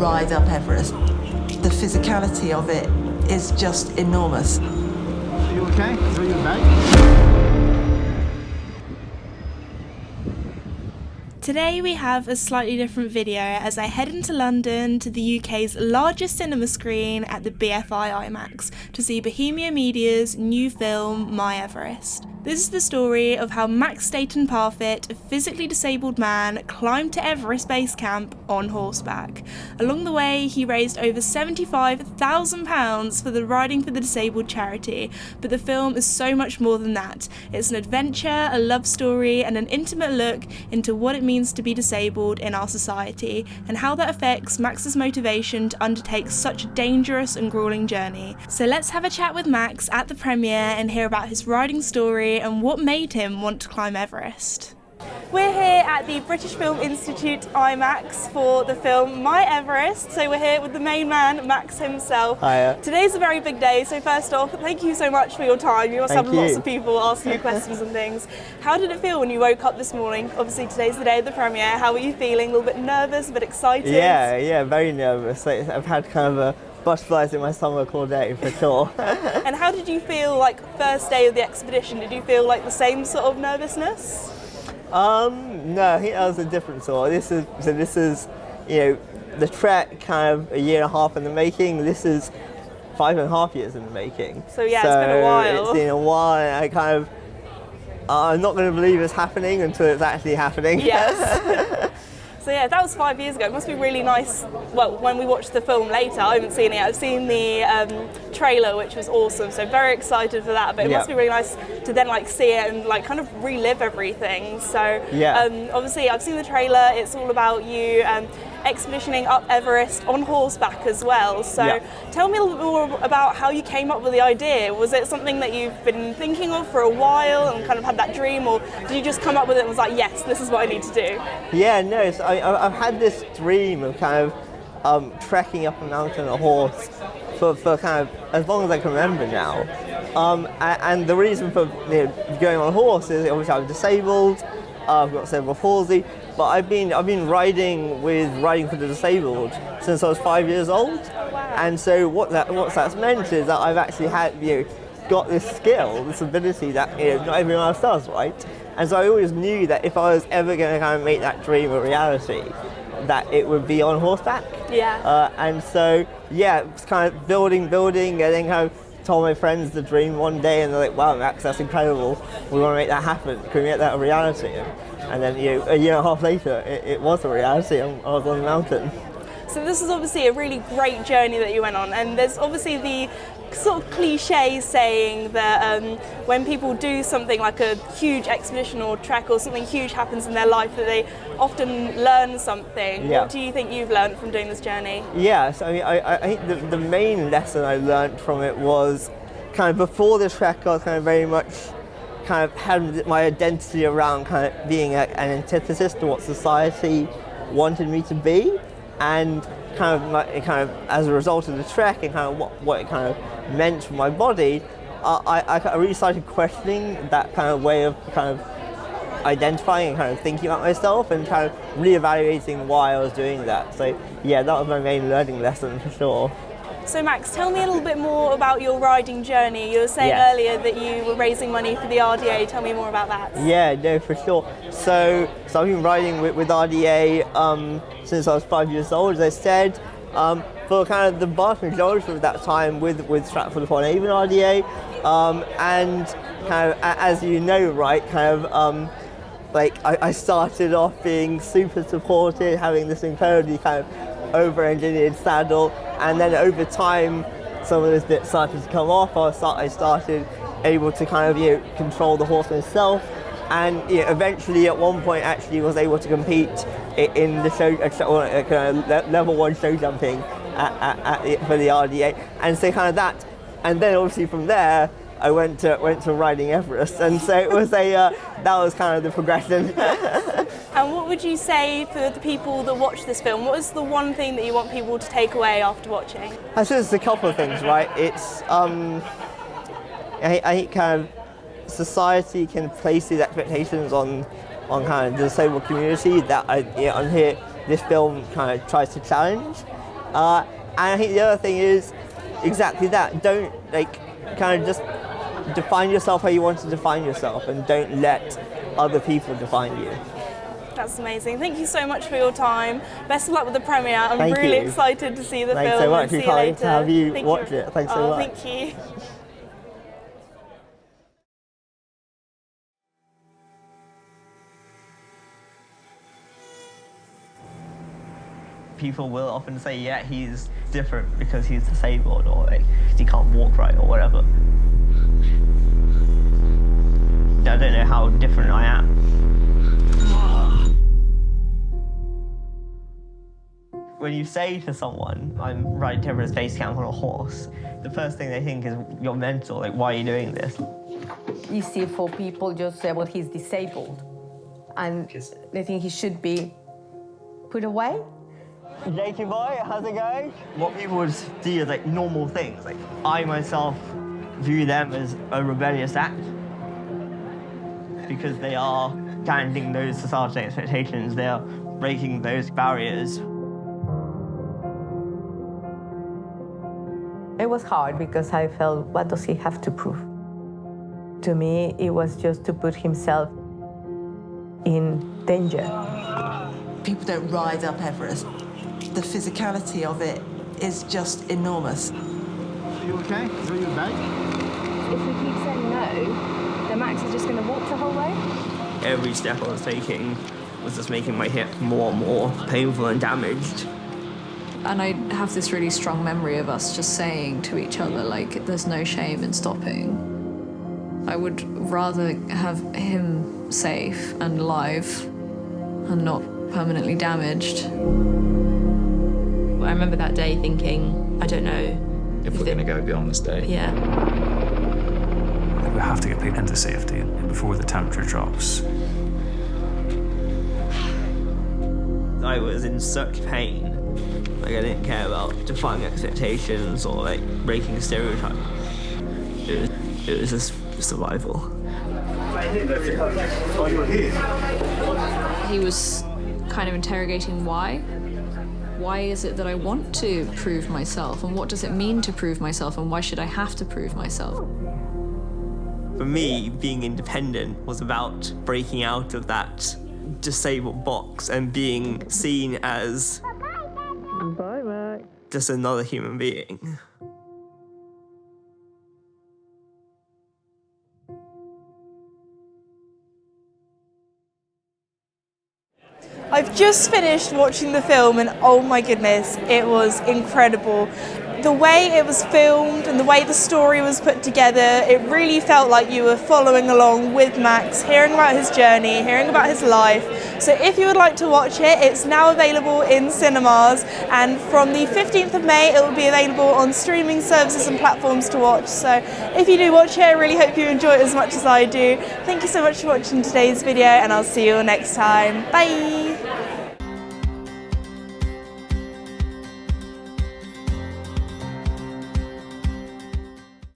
ride up Everest. The physicality of it is just enormous. Are you okay? Are you back? Today we have a slightly different video as I head into London to the UK's largest cinema screen at the BFI IMAX to see Bohemia Media's new film, My Everest. This is the story of how Max Stainton-Parfitt, a physically disabled man, climbed to Everest Base Camp on horseback. Along the way, he raised over £75,000 for the Riding for the Disabled charity, but the film is so much more than that. It's an adventure, a love story, and an intimate look into what it means to be disabled in our society, and how that affects Max's motivation to undertake such a dangerous and grueling journey. So let's have a chat with Max at the premiere and hear about his riding story and what made him want to climb Everest. We're here at the British Film Institute IMAX for the film My Everest. So we're here with the main man, Max himself. Hiya. Today's a very big day, so first off, thank you so much for your time. You must have lots of people asking you questions and things. How did it feel when you woke up this morning? Obviously today's the day of the premiere. How were you feeling? A little bit nervous, a bit excited? Yeah, very nervous. I've had kind of a butterflies in my stomach all day, for sure. And how did you feel like first day of the expedition? Did you feel like the same sort of nervousness? No, I think that was a different sort. This is, you know, the trek kind of a year and a half in the making. This is 5.5 years in the making. So yeah, it's been a while. It's been a while, and I'm not going to believe it's happening until it's actually happening. Yes. So yeah, that was 5 years ago. It must be really nice. Well, when we watch the film later, I haven't seen it yet. I've seen the trailer, which was awesome. So very excited for that. But it must be really nice to then like see it and like kind of relive everything. So obviously, I've seen the trailer. It's all about you expeditioning up Everest on horseback as well. So tell me a little bit more about how you came up with the idea. Was it something that you've been thinking of for a while and kind of had that dream, or did you just come up with it and was like, yes, this is what I need to do? Yeah, no, so I've had this dream of kind of trekking up a mountain on a horse for kind of as long as I can remember now. And the reason for going on a horse is obviously I'm disabled, I've got cerebral palsy, but I've been riding for the disabled since I was 5 years old. Oh, wow. And so what that's meant is that I've actually had got this skill, this ability that not everyone else does, right? And so I always knew that if I was ever going to kind of make that dream a reality, that it would be on horseback. Yeah. And so it's kind of building, and then kind of told my friends the dream one day, and they're like, "Wow, Max, that's incredible. We want to make that happen. Can we make that a reality?" And then a year and a half later, it was a reality. I was on the mountain. So this is obviously a really great journey that you went on, and there's obviously the sort of cliche saying that when people do something like a huge expedition or trek or something huge happens in their life, that they often learn something. Yeah. What do you think you've learned from doing this journey? Yeah, so I think the main lesson I learned from it was kind of before the trek, I was kind of very much kind of had my identity around kind of being an antithesis to what society wanted me to be, and kind of as a result of the trek and kind of what it kind of meant for my body, I really started questioning that kind of way of kind of identifying and kind of thinking about myself and kind of reevaluating why I was doing that. So yeah, that was my main learning lesson for sure. So Max, tell me a little bit more about your riding journey. You were saying earlier that you were raising money for the RDA. Tell me more about that. Yeah, no, for sure. So I've been riding with RDA since I was 5 years old, as I said. For kind of the vast majority of that time with Stratford-upon-Avon RDA, and kind of as you know, right, kind of I started off being super supported, having this incredibly kind of over-engineered saddle, and then over time some of those bits started to come off. I started able to kind of control the horse myself, and eventually at one point actually was able to compete in the show level 1 show jumping for the RDA, and so kind of that, and then obviously from there I went to riding Everest, and so it was that was kind of the progression. And what would you say for the people that watch this film? What is the one thing that you want people to take away after watching? I suppose it's a couple of things, right? It's I think kind of society can place these expectations on kind of the disabled community that I'm here. This film kind of tries to challenge, And I think the other thing is exactly that. Don't kind of just define yourself how you want to define yourself, and don't let other people define you. That's amazing. Thank you so much for your time. Best of luck with the premiere. I'm Thank really you. excited to see the Thanks film. so much. And see We you can't wait later. to have you Thank watch it. Thanks so much. Thank you. People will often say, yeah, he's different because he's disabled, or he can't walk right, or whatever. I don't know how different I am. When you say to someone, I'm riding to Everest Base Camp on a horse, the first thing they think is, you're mental, why are you doing this? Easy for people just say, well, he's disabled. And they think he should be put away. Jakey boy, how's it going? What people would see as normal things, I myself view them as a rebellious act because they are challenging those societal expectations, they are breaking those barriers. It was hard because I felt, what does he have to prove? To me, it was just to put himself in danger. People don't ride up Everest. The physicality of it is just enormous. Are you okay? Is that your bag? If we keep saying no, then Max is just going to walk the whole way? Every step I was taking was just making my hip more and more painful and damaged. And I have this really strong memory of us just saying to each other, there's no shame in stopping. I would rather have him safe and alive and not permanently damaged. I remember that day thinking, I don't know if we're going to go beyond this day. Yeah. We have to get people into safety before the temperature drops. I was in such pain. I didn't care about defying expectations or breaking stereotypes. It was just survival. He was kind of interrogating why. Why is it that I want to prove myself, and what does it mean to prove myself, and why should I have to prove myself? For me, being independent was about breaking out of that disabled box and being seen as just another human being. I've just finished watching the film and oh my goodness, it was incredible. The way it was filmed and the way the story was put together, it really felt like you were following along with Max, hearing about his journey, hearing about his life. So if you would like to watch it, it's now available in cinemas, and from the 15th of May it will be available on streaming services and platforms to watch. So if you do watch it, I really hope you enjoy it as much as I do. Thank you so much for watching today's video, and I'll see you all next time. Bye!